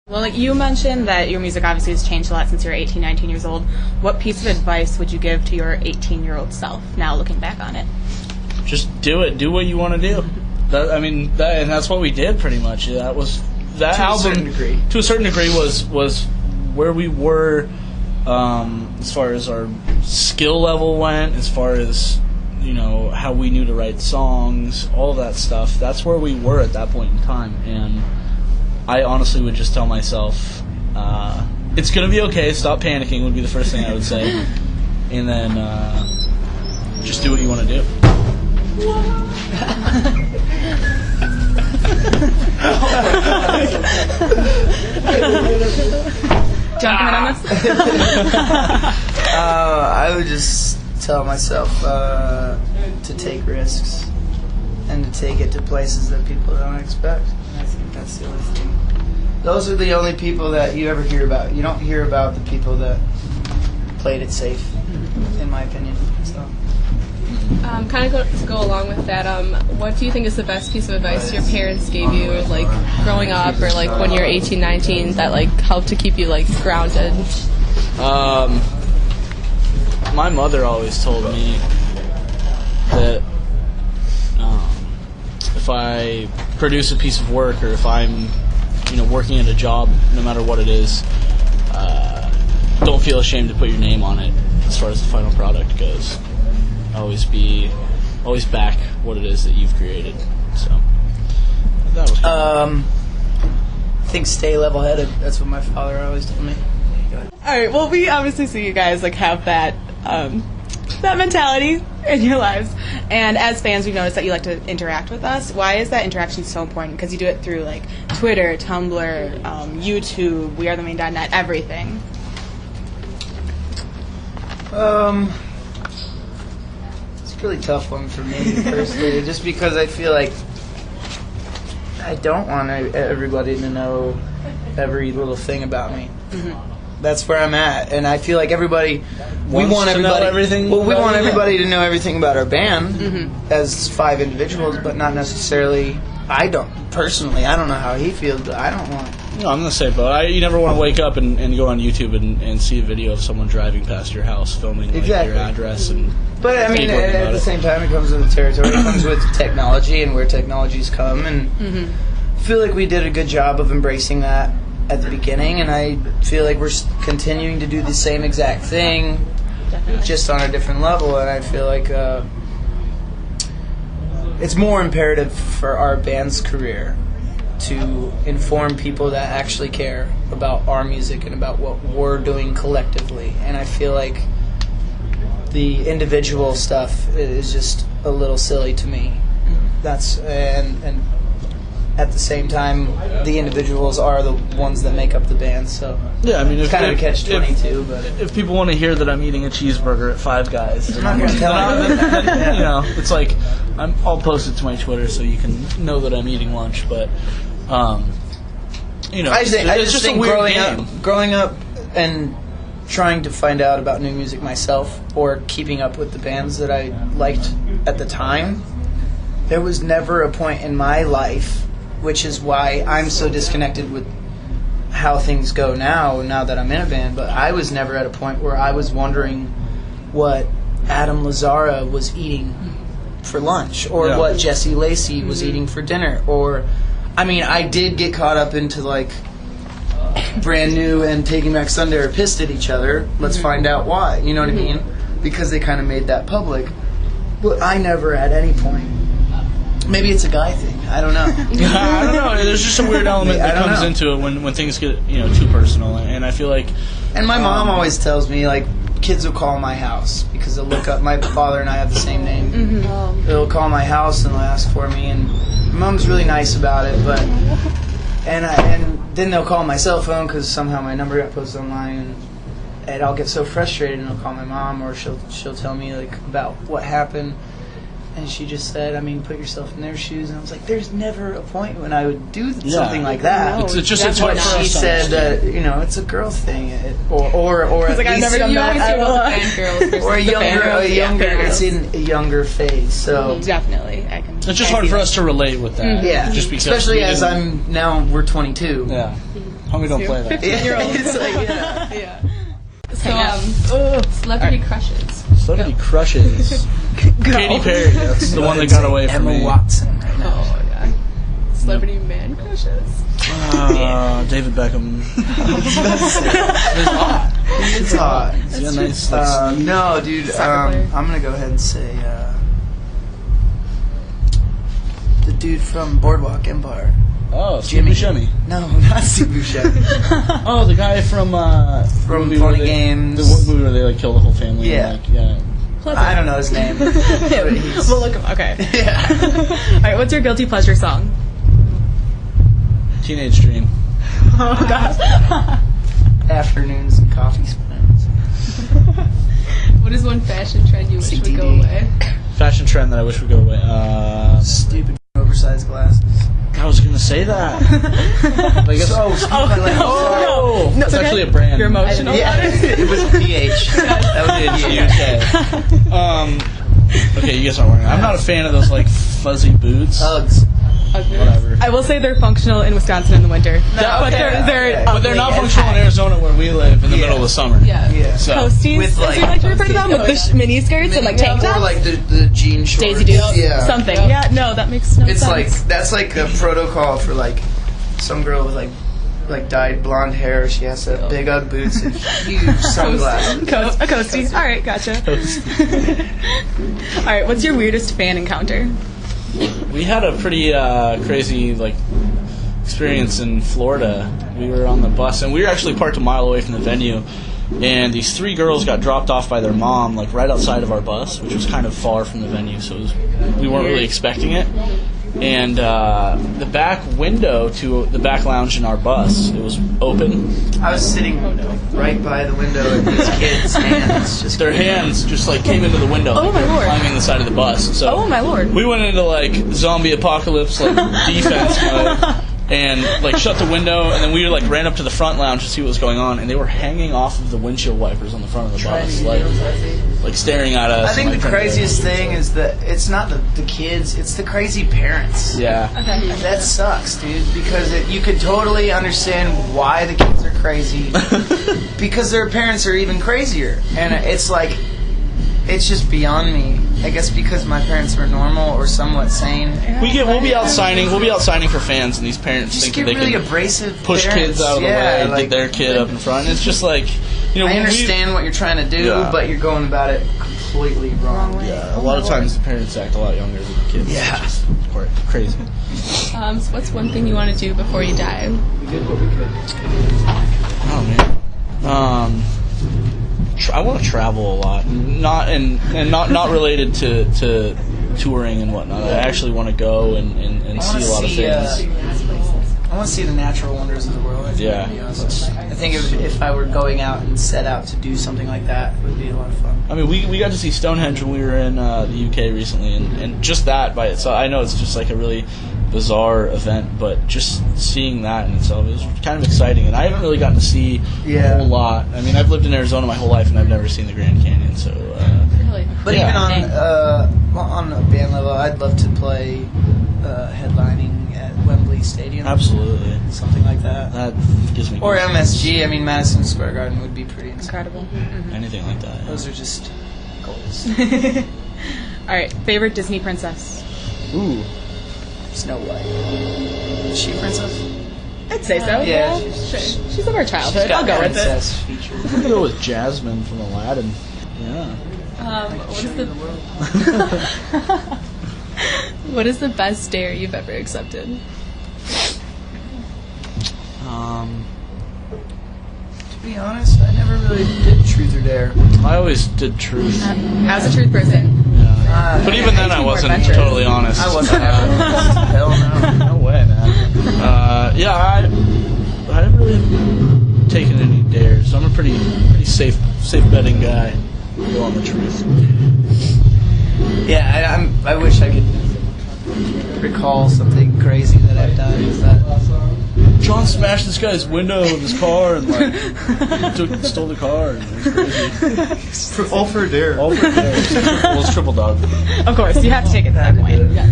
Well, like you mentioned that your music obviously has changed a lot since you were 18, 19 years old. What piece of advice would you give to your 18-year-old self now looking back on it? Just do it. Do what you want to do. And that's what we did pretty much. That album, to a certain degree, was where we were as far as our skill level went, as far as how we knew to write songs, all of that stuff. That's where we were at that point in time, and I honestly would just tell myself, it's going to be okay, stop panicking would be the first thing I would say. And then just do what you want to do. John, comment on this? I would just tell myself to take risks and to take it to places that people don't expect. And I think that's the only thing. Those are the only people that you ever hear about. You don't hear about the people that played it safe, in my opinion. So. Kind of to go along with that, what do you think is the best piece of advice your parents gave you, like, growing up or, like, when you're 18, 19, that, like, helped to keep you, like, grounded? My mother always told me that if I produce a piece of work or if I'm working at a job, no matter what it is, don't feel ashamed to put your name on it as far as the final product goes. Always back what it is that you've created. So that was I think stay level-headed. That's what my father always told me. All right. Well, we obviously see you guys like have that mentality in your lives, and as fans, we've noticed that you like to interact with us. Why is that interaction so important? Because you do it through like Twitter, Tumblr, YouTube, WeAreTheMaine.net, everything. It's a really tough one for me personally, just because I feel like I don't want everybody to know every little thing about me. Mm-hmm. That's where I'm at, and I feel like we want everybody to know everything about our band as 5 individuals, but not necessarily. I don't know how he feels, but I don't want. I'm gonna say, but you never want to wake up and go on YouTube and see a video of someone driving past your house, filming like, your address and. But I mean, at the same time, it comes with the territory. It comes with technology and where technology's come, and I feel like we did a good job of embracing that at the beginning, and I feel like we're continuing to do the same exact thing, just on a different level. And I feel like it's more imperative for our band's career to inform people that actually care about our music and about what we're doing collectively. And I feel like the individual stuff is just a little silly to me. And at the same time, the individuals are the ones that make up the band. So yeah, I mean, it's kind of a catch-22. But if people want to hear that I'm eating a cheeseburger at Five Guys, I'm not going to tell them. It's like I'll post it to my Twitter so you can know that I'm eating lunch. But I just think growing up and trying to find out about new music myself, or keeping up with the bands that I liked at the time, there was never a point in my life, which is why I'm so disconnected with how things go now that I'm in a band, but I was never at a point where I was wondering what Adam Lazzara was eating for lunch, or what Jesse Lacey was eating for dinner, or I did get caught up into like Brand New and Taking Back Sunday are pissed at each other. Let's find out why. You know what I mean? Because they kind of made that public. But I never at any point. Maybe it's a guy thing. I don't know. I don't know. There's just a weird element that comes into it when things get too personal, and I feel like. And my mom always tells me like kids will call my house because they'll look up. My father and I have the same name. They'll call my house and they'll ask for me, and my mom's really nice about it, but. And then they'll call my cell phone because somehow my number got posted online, and I'll get so frustrated, and I'll call my mom, or she'll tell me like about what happened, and she just said, put yourself in their shoes, and I was like, there's never a point when I would do something like that. It's just what she said that it's a girl thing, or at like, I've never done that. Or a younger, it's in a younger phase. So definitely, I can. It's just hard for us to relate with that. Yeah, just because especially as we're 22. Yeah. Homie, don't play that. 15-year-old. It's like, Yeah. So, celebrity crushes. Celebrity crushes. Katy Perry. That's the one that got away from Emma me. Watson. Right now. Oh, yeah. Celebrity man crushes. David Beckham. It's hot. He's got nice, like, No, dude. I'm gonna go ahead and say the dude from Boardwalk Empire. oh, Steve Buscemi. No, not Steve Buscemi. Oh, the guy from Funny Games. The movie where they like kill the whole family. Yeah. And, like, I don't know his name. But he's- We'll look him. Okay. yeah. All right. What's your guilty pleasure song? Teenage Dream. Oh gosh. Afternoons and coffee spoons. What is one fashion trend you wish would go CTD. away? Fashion trend that I wish would go away. Stupid oversized glasses. I was gonna say that. I guess. So stupid. Oh, No, it's okay. actually a brand. You're emotional Yeah, about it? it was PH. That was in the UK. Okay, you guys aren't wearing it. I'm not a fan of those like fuzzy boots. Uggs. Whatever. I will say they're functional in Wisconsin in the winter. But okay, they're okay. But they're not ugly as functional in heck. Arizona where we live in the middle of the summer. Yeah. Yeah. So Coasties, With, as we like to refer to them, with the mini skirts and like tank tops. Or like the jean shorts. Daisy Dukes, Yeah. something. Yeah, no, that makes no It's sense. like that's like a protocol for like some girl with like dyed blonde hair. She has to have big Ugg boots and huge sunglasses. A coastie. All right, gotcha. All right, what's your weirdest fan encounter? we had a pretty crazy like experience in Florida. We were on the bus and we were actually parked a mile away from the venue. And these 3 girls got dropped off by their mom, like right outside of our bus, which was kind of far from the venue, so we weren't really expecting it. And the back window to the back lounge in our bus, it was open. I was sitting right by the window and these kids' hands just Their hands just like came into the window, Oh, like my they were lord. climbing the side of the bus. So Oh my lord. we went into like zombie apocalypse like defense mode. And like shut the window, and then we like ran up to the front lounge to see what was going on, and they were hanging off of the windshield wipers on the front of the bus, like staring at us. I think and, the like, craziest thing is that it's not the kids, it's the crazy parents. Yeah. That sucks, dude, because you could totally understand why the kids are crazy because their parents are even crazier. And it's like, it's just beyond me. I guess because my parents were normal or somewhat sane. We'll be out signing for fans, and these parents Just think get that they really can abrasive push parents. kids out of the way, like, get their kid up in front. And it's just like, you know, I understand what you're trying to do, Yeah. but you're going about it completely wrong. Yeah, a lot of times the parents act a lot younger than the kids. Yeah. It's just quite crazy. So what's one thing you want to do before you die? We did what we could. Oh man. I want to travel a lot, not related to touring and whatnot. I actually want to go and see a lot of things. I want to see the natural wonders of the world. I think, Yeah. to be honest. I think if I were going out and set out to do something like that, it would be a lot of fun. I mean, we got to see Stonehenge when we were in the UK recently, and just that by itself, I know it's just like a really bizarre event, but just seeing that in itself is kind of exciting. And I haven't really gotten to see a whole lot. I mean, I've lived in Arizona my whole life, and I've never seen the Grand Canyon. So, Really? But Yeah. even on a band level, I'd love to play headlining at Wembley Stadium. absolutely, Something like that. that gives me Or goosebumps. MSG. I mean, Madison Square Garden would be pretty insane. Incredible. Anything like that. Those are just goals. All right, favorite Disney princess? Ooh, Snow White. Is she a princess? I'd say so. Yeah, She's of our childhood. I'll go with it. princess features. I'm gonna go with Jasmine from Aladdin. Yeah. What is the best dare you've ever accepted? To be honest, I never really did Truth or Dare. I always did truth. As a truth person. But even then, I wasn't adventurous. totally honest. I wasn't. Hell no. No way, man. Yeah, I haven't really taken any dares. I'm a pretty safe betting guy. I'll go on the truth. Yeah, I wish I could recall something crazy that I've done. Is that John smashed this guy's window of his car and like stole the car. And it was crazy. all for a dare? All for a dare. Well, it's triple dog. Of course, you have to take it to that point. Yes.